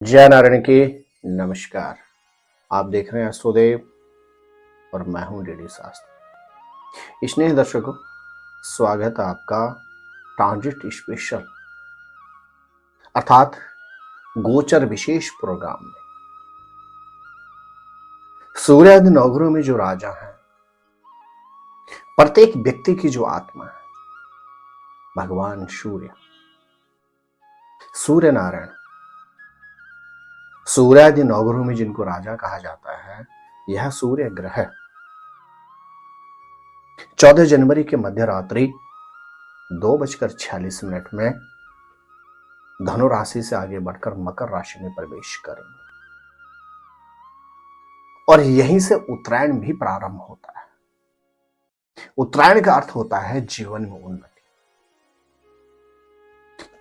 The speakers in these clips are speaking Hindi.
जय नारायण की नमस्कार। आप देख रहे हैं अस्troदेव और मैं हूं डीडी शास्त्री। स्नेह दर्शकों, स्वागत है आपका ट्रांजिट स्पेशल अर्थात गोचर विशेष प्रोग्राम में। सूर्यादि नवग्रहों में जो राजा हैं, प्रत्येक व्यक्ति की जो आत्मा है, भगवान सूर्य नारायण, सूर्यादि नवग्रहों में जिनको राजा कहा जाता है, यह सूर्य ग्रह 14 जनवरी के मध्य रात्रि 2:46 में धनु राशि से आगे बढ़कर मकर राशि में प्रवेश करेंगे और यहीं से उत्तरायण भी प्रारंभ होता है। उत्तरायण का अर्थ होता है जीवन में उन्नति।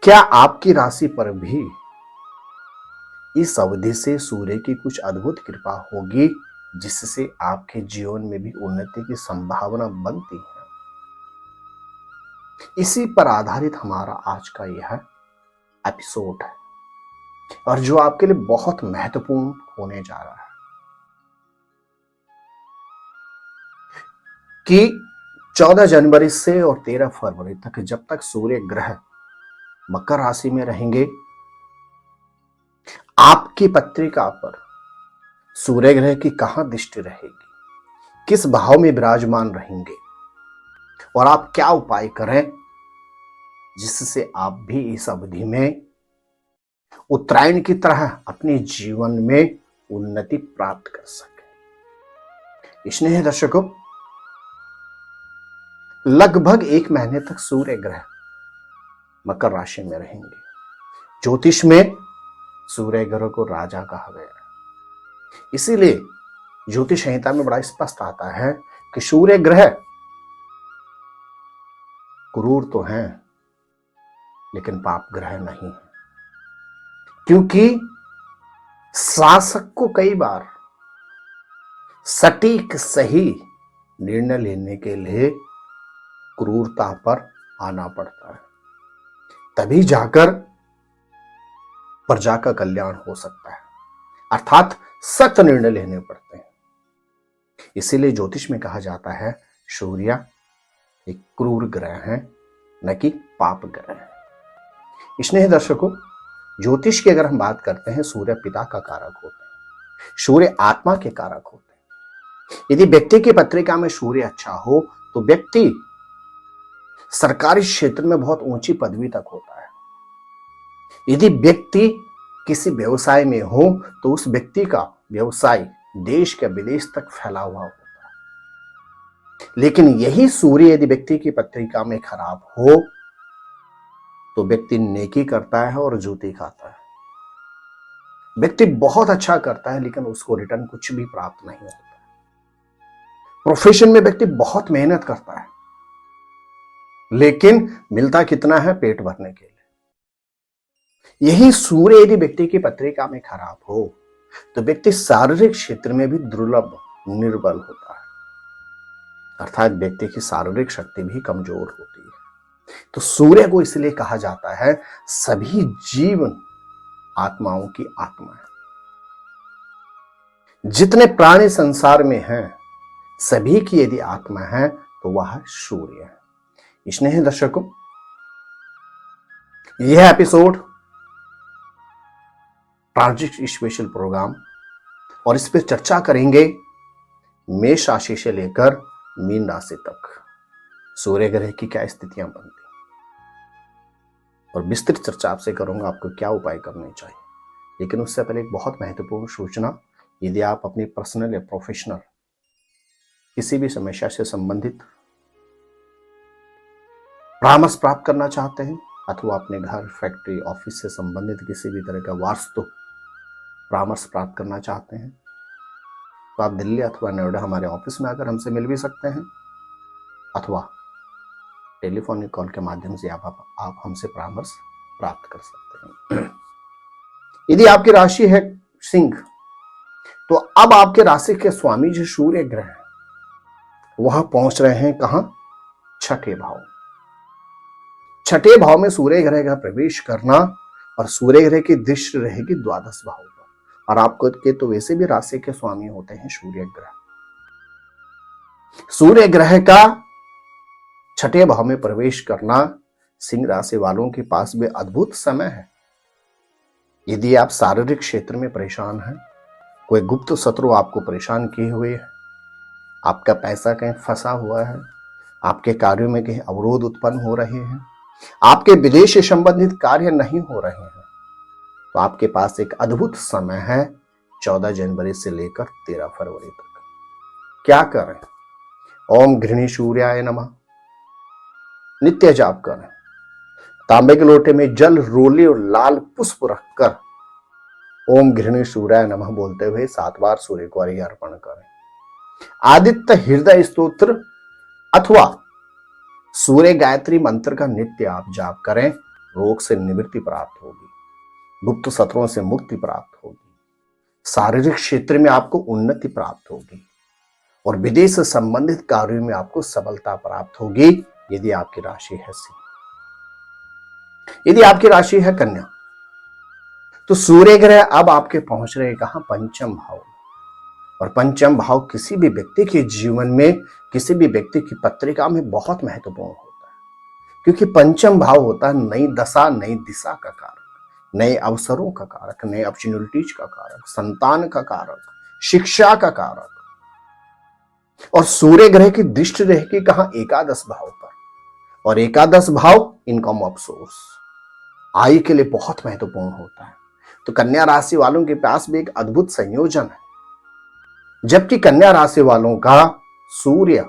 क्या आपकी राशि पर भी इस अवधि से सूर्य की कुछ अद्भुत कृपा होगी जिससे आपके जीवन में भी उन्नति की संभावना बनती है? इसी पर आधारित हमारा आज का यह एपिसोड है और जो आपके लिए बहुत महत्वपूर्ण होने जा रहा है कि 14 जनवरी से और 13 फरवरी तक जब तक सूर्य ग्रह मकर राशि में रहेंगे, आपकी पत्रिका पर सूर्य ग्रह की कहां दृष्टि रहेगी, किस भाव में विराजमान रहेंगे और आप क्या उपाय करें जिससे आप भी इस अवधि में उत्तरायण की तरह अपने जीवन में उन्नति प्राप्त कर सके। स्नेह दर्शकों, लगभग 1 महीने तक सूर्य ग्रह मकर राशि में रहेंगे। ज्योतिष में सूर्य ग्रह को राजा कहा गया है, इसीलिए ज्योतिष संहिता में बड़ा स्पष्ट आता है कि सूर्य ग्रह क्रूर तो हैं लेकिन पाप ग्रह नहीं है, क्योंकि शासक को कई बार सटीक सही निर्णय लेने के लिए क्रूरता पर आना पड़ता है, तभी जाकर प्रजा का कल्याण हो सकता है, अर्थात सख्त निर्णय लेने पड़ते हैं। इसीलिए ज्योतिष में कहा जाता है सूर्य एक क्रूर ग्रह है, न कि पाप ग्रह है। स्नेह दर्शकों, ज्योतिष की अगर हम बात करते हैं, सूर्य पिता का कारक होते हैं, सूर्य आत्मा के कारक होते हैं। यदि व्यक्ति की पत्रिका में सूर्य अच्छा हो तो व्यक्ति सरकारी क्षेत्र में बहुत ऊंची पदवी तक होता है। यदि व्यक्ति किसी व्यवसाय में हो तो उस व्यक्ति का व्यवसाय देश के विदेश तक फैला हुआ होता है। लेकिन यही सूर्य यदि व्यक्ति की पत्रिका में खराब हो तो व्यक्ति नेकी करता है और जूती खाता है। व्यक्ति बहुत अच्छा करता है लेकिन उसको रिटर्न कुछ भी प्राप्त नहीं होता। प्रोफेशन में व्यक्ति बहुत मेहनत करता है लेकिन मिलता कितना है? पेट भरने के लिए। यही सूर्य यदि व्यक्ति की पत्रिका में खराब हो तो व्यक्ति शारीरिक क्षेत्र में भी दुर्लभ, निर्बल होता है, अर्थात व्यक्ति की शारीरिक शक्ति भी कमजोर होती है। तो सूर्य को इसलिए कहा जाता है सभी जीवन आत्माओं की आत्मा है। जितने प्राणी संसार में हैं, सभी की यदि आत्मा है तो वह सूर्य है। स्नेह दर्शकों, यह एपिसोड ट्रांजिट स्पेशल प्रोग्राम और इस पर चर्चा करेंगे मेष राशि से लेकर मीन राशि तक सूर्य ग्रह की क्या स्थितियां बनती और विस्तृत चर्चा आपसे करूंगा आपको क्या उपाय करने चाहिए। लेकिन उससे पहले एक बहुत महत्वपूर्ण सूचना, यदि आप अपनी पर्सनल या प्रोफेशनल किसी भी समस्या से संबंधित परामर्श प्राप्त करना चाहते हैं अथवा अपने घर, फैक्ट्री, ऑफिस से संबंधित किसी भी तरह का वास्तु परामर्श प्राप्त करना चाहते हैं तो आप दिल्ली अथवा नोएडा हमारे ऑफिस में आकर हमसे मिल भी सकते हैं अथवा टेलीफोनिक कॉल के माध्यम से आप हमसे परामर्श प्राप्त कर सकते हैं। यदि आपकी राशि है सिंह तो अब आपके राशि के स्वामी जो सूर्य ग्रह है वहां पहुंच रहे हैं कहां? छठे भाव। छठे भाव में सूर्य ग्रह का प्रवेश करना और सूर्य ग्रह की दृष्टि रहेगी द्वादश भाव पर, और आपको के तो वैसे भी राशि के स्वामी होते हैं सूर्य ग्रह। सूर्य ग्रह का छठे भाव में प्रवेश करना सिंह राशि वालों के पास भी अद्भुत समय है। यदि आप शारीरिक क्षेत्र में परेशान हैं, कोई गुप्त शत्रु आपको परेशान किए हुए है, आपका पैसा कहीं फंसा हुआ है, आपके कार्यों में कहीं अवरोध उत्पन्न हो रहे हैं, आपके विदेश से संबंधित कार्य नहीं हो रहे हैं, तो आपके पास एक अद्भुत समय है 14 जनवरी से लेकर 13 फरवरी तक। क्या करें? ओम घृणी सूर्याय नमः नित्य जाप करें। तांबे के लोटे में जल, रोली और लाल पुष्प रखकर ओम घृणी सूर्याय नमः बोलते हुए 7 बार सूर्य को अर्घ्य अर्पण करें। आदित्य हृदय स्तोत्र अथवा सूर्य गायत्री मंत्र का नित्य आप जाप करें। रोग से निवृत्ति प्राप्त होगी, गुप्त शत्रुओं से मुक्ति प्राप्त होगी, शारीरिक क्षेत्र में आपको उन्नति प्राप्त होगी और विदेश से संबंधित कार्यों में आपको सफलता प्राप्त होगी। यदि आपकी राशि है सिंह। यदि आपकी राशि है कन्या, तो सूर्य ग्रह अब आपके पहुंच रहे कहां? पंचम भाव। और पंचम भाव किसी भी व्यक्ति के जीवन में, किसी भी व्यक्ति की पत्रिका में बहुत महत्वपूर्ण होता है, क्योंकि पंचम भाव होता है नई दशा, नई दिशा का कारक, नए अवसरों का कारक, नए अपॉर्चुनिटीज का कारक, संतान का कारक, शिक्षा का कारक। और सूर्य ग्रह की दृष्टि रहेगी कहां? एकादश भाव पर, और एकादश भाव इनकम ऑफ सोर्स, आय के लिए बहुत महत्वपूर्ण होता है। तो कन्या राशि वालों के पास भी एक अद्भुत संयोजन है। जबकि कन्या राशि वालों का सूर्य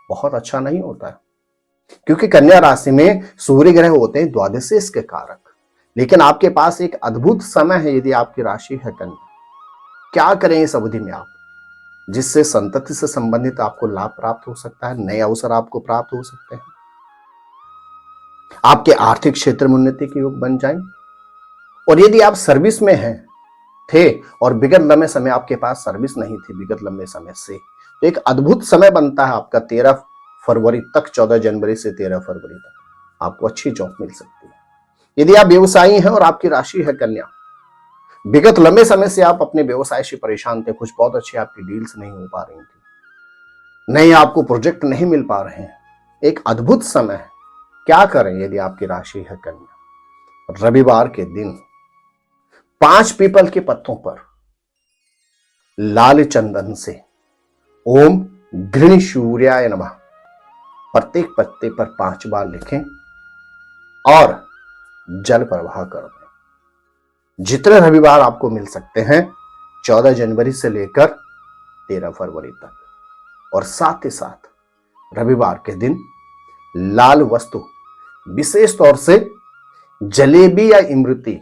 बहुत अच्छा नहीं होता है, क्योंकि कन्या राशि में सूर्य ग्रह होते हैं द्वादशेश के कारक। लेकिन आपके पास एक अद्भुत समय है यदि आपकी राशि है कन्या। क्या करें इस अवधि में आप, जिससे संतति से संबंधित आपको लाभ प्राप्त हो सकता है, नए अवसर आपको प्राप्त हो सकते हैं, आपके आर्थिक क्षेत्र में उन्नति के योग बन जाएं। और यदि आप सर्विस में हैं थे और विगत लंबे समय आपके पास सर्विस नहीं थी, विगत लंबे समय से, तो एक अद्भुत समय बनता है आपका 13 फरवरी तक, 14 जनवरी से 13 फरवरी तक आपको अच्छी जॉब मिल सकती है। यदि आप व्यवसायी हैं और आपकी राशि है कन्या, विगत लंबे समय से आप अपने व्यवसाय से परेशान थे, कुछ बहुत अच्छी आपकी डील्स नहीं हो पा रही थी, नए आपको प्रोजेक्ट नहीं मिल पा रहे हैं, एक अद्भुत समय है। क्या करें यदि आपकी राशि है कन्या? रविवार के दिन 5 पीपल के पत्तों पर लाल चंदन से ओम घृणी सूर्याय नमः प्रत्येक पत्ते पर 5 बार लिखें और जल प्रवाह कर दें। जितने रविवार आपको मिल सकते हैं 14 जनवरी से लेकर 13 फरवरी तक, और साथ ही साथ रविवार के दिन लाल वस्तु, विशेष तौर से जलेबी या इमरती,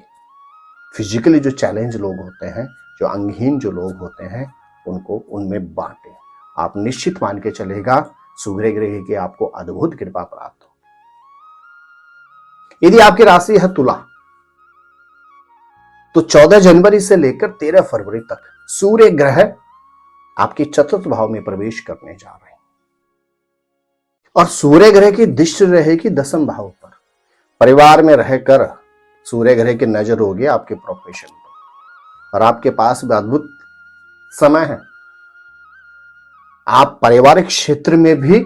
फिजिकली जो चैलेंज लोग होते हैं, जो अंगहीन जो लोग होते हैं, उनको उनमें बांटें। आप निश्चित मान के चलेगा सूर्य ग्रह की आपको अद्भुत कृपा प्राप्त हो। यदि आपकी राशि है तुला, तो 14 जनवरी से लेकर 13 फरवरी तक सूर्य ग्रह आपके चतुर्थ भाव में प्रवेश करने जा रहे हैं, और सूर्य ग्रह की दृष्टि रहेगी 10वें भाव पर। परिवार में रहकर सूर्य ग्रह की नजर होगी आपके प्रोफेशन पर, और आपके पास भी अद्भुत समय है। आप पारिवारिक क्षेत्र में भी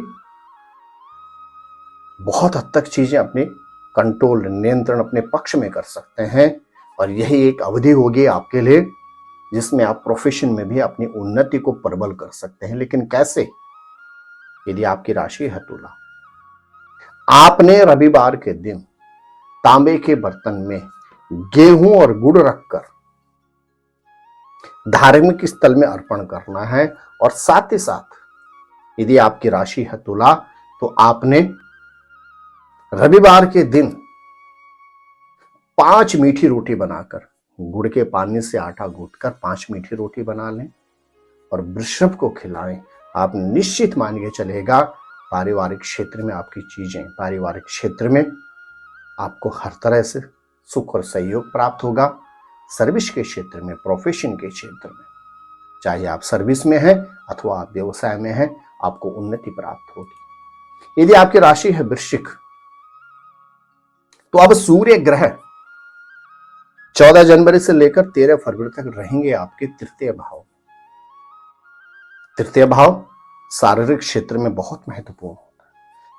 बहुत हद तक चीजें अपने कंट्रोल, नियंत्रण अपने पक्ष में कर सकते हैं, और यही एक अवधि होगी आपके लिए जिसमें आप प्रोफेशन में भी अपनी उन्नति को प्रबल कर सकते हैं। लेकिन कैसे? यदि आपकी राशि है तुला, आपने रविवार के दिन तांबे के बर्तन में गेहूं और गुड़ रखकर धार्मिक स्थल में अर्पण करना है। और साथ ही साथ यदि आपकी राशि है तुला, तो आपने रविवार के दिन 5 मीठी रोटी बनाकर, गुड़ के पानी से आटा गूंथकर 5 मीठी रोटी बना लें और वृषभ को खिलाएं। आप निश्चित मान के चलेगा पारिवारिक क्षेत्र में आपकी चीजें, पारिवारिक क्षेत्र में आपको हर तरह से सुख और सहयोग प्राप्त होगा। सर्विस के क्षेत्र में, प्रोफेशन के क्षेत्र में, चाहे आप सर्विस में हैं अथवा आप व्यवसाय में हैं, आपको उन्नति प्राप्त होगी। यदि आपकी राशि है वृश्चिक, तो अब सूर्य ग्रह 14 जनवरी से लेकर 13 फरवरी तक रहेंगे आपके तृतीय भाव। तृतीय भाव शारीरिक क्षेत्र में बहुत महत्वपूर्ण होता है।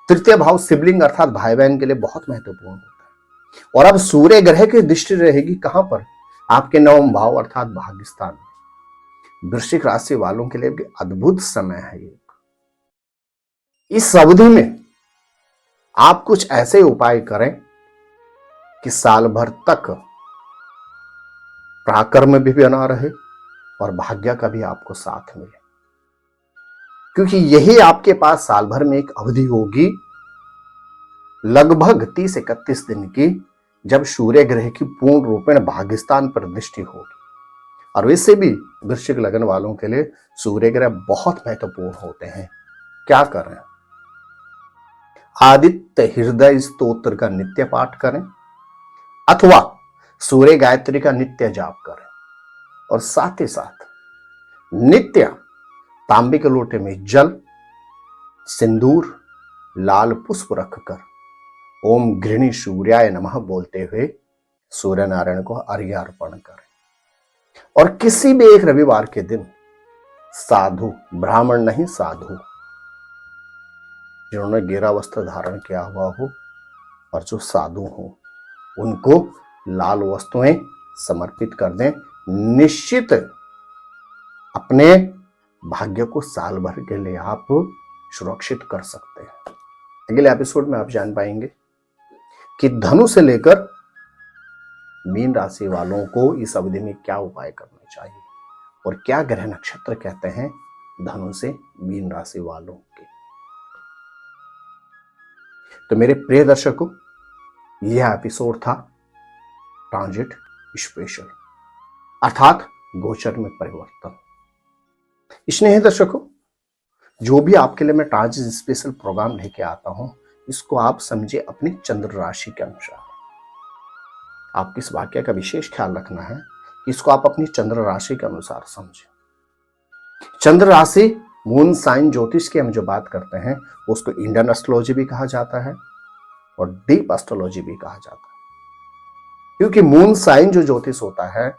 तृतीय भाव सिबलिंग अर्थात भाई बहन के लिए बहुत महत्वपूर्ण होता है। और अब सूर्य ग्रह की दृष्टि रहेगी कहां पर? आपके नवम भाव अर्थात भाग्यस्थान में। वृश्चिक राशि वालों के लिए भी अद्भुत समय है ये। इस अवधि में आप कुछ ऐसे उपाय करें कि साल भर तक पराक्रम भी बना रहे और भाग्य का भी आपको साथ मिले, क्योंकि यही आपके पास साल भर में एक अवधि होगी लगभग 30-31 दिन की, जब सूर्य ग्रह की पूर्ण रूपेण भाग्यस्थान पर दृष्टि होगी। और वैसे भी वृश्चिक लग्न वालों के लिए सूर्य ग्रह बहुत महत्वपूर्ण होते हैं। क्या करें? आदित्य हृदय स्तोत्र का नित्य पाठ करें अथवा सूर्य गायत्री का नित्य जाप करें, और साथ ही साथ नित्य तांबे के लोटे में जल, सिंदूर, लाल पुष्प रखकर ओम गृहिणी सूर्याय नमः बोलते हुए सूर्य नारायण को अर्घ्य अर्पण करें। और किसी भी एक रविवार के दिन साधु, ब्राह्मण नहीं साधु, जिन्होंने गेरा वस्त्र धारण किया हुआ हो और जो साधु हो, उनको लाल वस्तुएं समर्पित कर दें। निश्चित अपने भाग्य को साल भर के लिए आप सुरक्षित कर सकते हैं। अगले एपिसोड में आप जान पाएंगे कि धनु से लेकर मीन राशि वालों को इस अवधि में क्या उपाय करने चाहिए और क्या ग्रह नक्षत्र कहते हैं धनु से मीन राशि वालों के। तो मेरे प्रिय दर्शकों, यह एपिसोड था ट्रांजिट स्पेशल अर्थात गोचर में परिवर्तन। स्नेही दर्शकों, जो भी आपके लिए मैं ट्रांजिट स्पेशल प्रोग्राम लेके आता हूं, इसको आप समझे अपनी चंद्र राशि के अनुसार। आपकी इस वाक्य का विशेष ख्याल रखना है कि इसको आप अपनी चंद्र राशि के अनुसार समझें। चंद्र राशि मून साइन ज्योतिष की हम जो बात करते हैं उसको इंडियन एस्ट्रोलॉजी भी कहा जाता है और डीप एस्ट्रोलॉजी भी कहा जाता है, क्योंकि मून साइन जो ज्योतिष होता है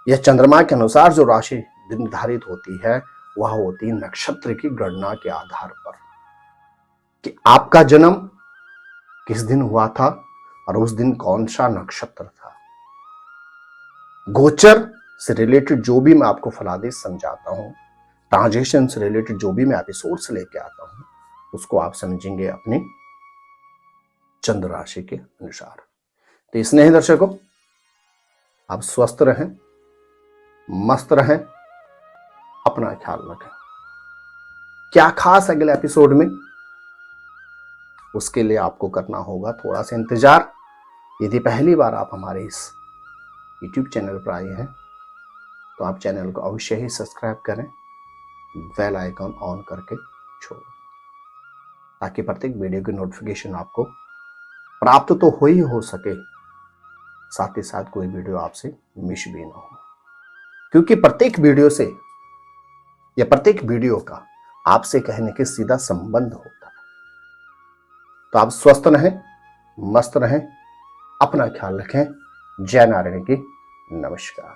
यह चंद्रमा के अनुसार जो राशि निर्धारित होती है वह होती है नक्षत्र की गणना के आधार पर कि आपका जन्म किस दिन हुआ था और उस दिन कौन सा नक्षत्र था। गोचर से रिलेटेड जो भी मैं आपको फलादेश समझाता हूं, ट्रांजिशन से रिलेटेड जो भी मैं एपिसोड्स लेके आता हूं, उसको आप समझेंगे अपने चंद्र राशि के अनुसार। तो इसलिए दर्शकों, आप स्वस्थ रहें, मस्त रहें, अपना ख्याल रखें। क्या खास अगले एपिसोड में, उसके लिए आपको करना होगा थोड़ा सा इंतजार। यदि पहली बार आप हमारे इस YouTube चैनल पर आए हैं तो आप चैनल को अवश्य ही सब्सक्राइब करें, बेल आइकन ऑन करके छोड़ें, ताकि प्रत्येक वीडियो की नोटिफिकेशन आपको प्राप्त तो हो ही हो सके, साथ ही साथ कोई वीडियो आपसे मिस भी ना हो, क्योंकि प्रत्येक वीडियो से या प्रत्येक वीडियो का आपसे कहने के सीधा संबंध होता है। तो आप स्वस्थ रहें, मस्त रहें, अपना ख्याल रखें। जय नारायण की नमस्कार।